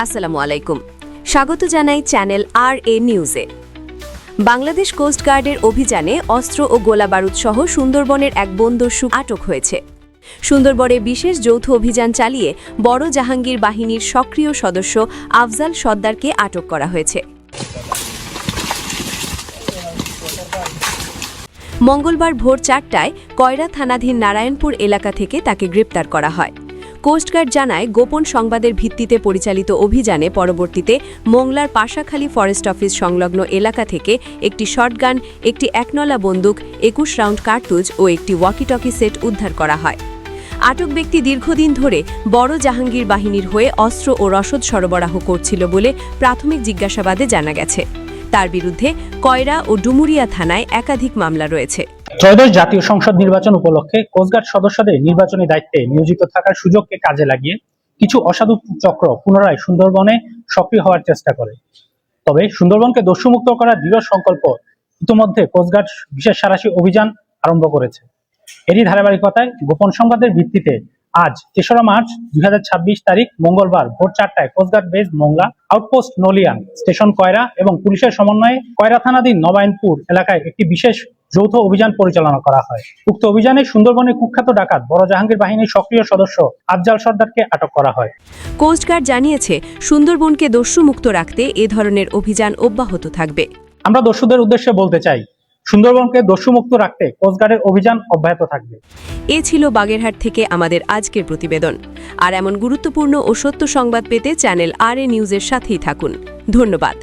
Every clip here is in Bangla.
আসসালামু আলাইকুম, স্বাগত জানাই চ্যানেল RA নিউজে। বাংলাদেশ কোস্ট গার্ডের অভিযানে অস্ত্র ও গোলাবারুদ সহ সুন্দরবনের এক বনদস্যু আটক হয়েছে। সুন্দরবনে বিশেষ যৌথ অভিযান চালিয়ে বড় জাহাঙ্গীর বাহিনীর সক্রিয় সদস্য আফজাল সর্দারকে আটক করা হয়েছে। মঙ্গলবার ভোর 4টায় কয়রা থানাধীন নারায়ণপুর এলাকা থেকে তাকে গ্রেপ্তার করা হয়। কোস্টগার্ড জানায়, গোপন সংবাদের ভিত্তিতে পরিচালিত অভিযানে পরবর্তীতে মোংলার পাশাখালী ফরেস্ট অফিস সংলগ্ন এলাকা থেকে একটি শটগান, একটি একনলা বন্দুক, 21 রাউন্ড কার্তুজ ও একটি ওয়াকিটকি সেট উদ্ধার করা হয়। আটক ব্যক্তি দীর্ঘদিন ধরে বড় জাহাঙ্গীর বাহিনীর হয়ে অস্ত্র ও রসদ সরবরাহ করছিল বলে প্রাথমিক জিজ্ঞাসাবাদে জানা গেছে। তার বিরুদ্ধে কয়রা ও ডুমুরিয়া থানায় একাধিক মামলা রয়েছে। ত্রয়োদশ জাতীয় সংসদ নির্বাচন উপলক্ষে কোস্টগার্ড সদস্যদের নির্বাচনী দায়িত্বে নিয়োজিত থাকার সুযোগকে কাজে লাগিয়ে কিছু অসাধু চক্র পুনরায় সুন্দরবনে সক্রিয় হওয়ার চেষ্টা করে। তবে সুন্দরবনকে দস্যুমুক্ত করার দৃঢ় সংকল্প ইতিমধ্যে কোস্টগার্ড বিশেষ সাঁড়াশি অভিযান আরম্ভ করেছে। এরই ধারাবাহিকতায় গোপন সংবাদের ভিত্তিতে আজ ৩রা মার্চ ২০২৬ তারিখ মঙ্গলবার ভোর 4টায় coast guard base Mongla, outpost Nalian, station Koyra এবং পুলিশের সমন্বয়ে কয়রা থানাধীন নবায়নপুর এলাকায় একটি বিশেষ যৌথ অভিযান পরিচালনা করা হয়। উক্ত অভিযানে সুন্দরবনের কুখ্যাত ডাকাত বড় জাহাঙ্গীর বাহিনীর সক্রিয় সদস্য আফজাল সর্দারকে আটক করা হয়। কোস্টগার্ড জানিয়েছে, সুন্দরবনকে দস্যুমুক্ত রাখতে এ ধরনের অভিযান অব্যাহত থাকবে। আমরা দস্যুদের উদ্দেশ্যে বলতে চাই, সুন্দরবনকে দস্যুমুক্ত রাখতে কোস্টগার্ডের অভিযান অব্যাহত থাকবে। এ ছিল বাগেরহাট থেকে আমাদের আজকের প্রতিবেদন। আর এমন গুরুত্বপূর্ণ ও সত্য সংবাদ পেতে চ্যানেল RA নিউজের সাথেই থাকুন। ধন্যবাদ।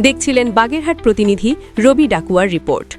দেখছিলেন বাগেরহাট প্রতিনিধি রবি ডাকুয়ার রিপোর্ট।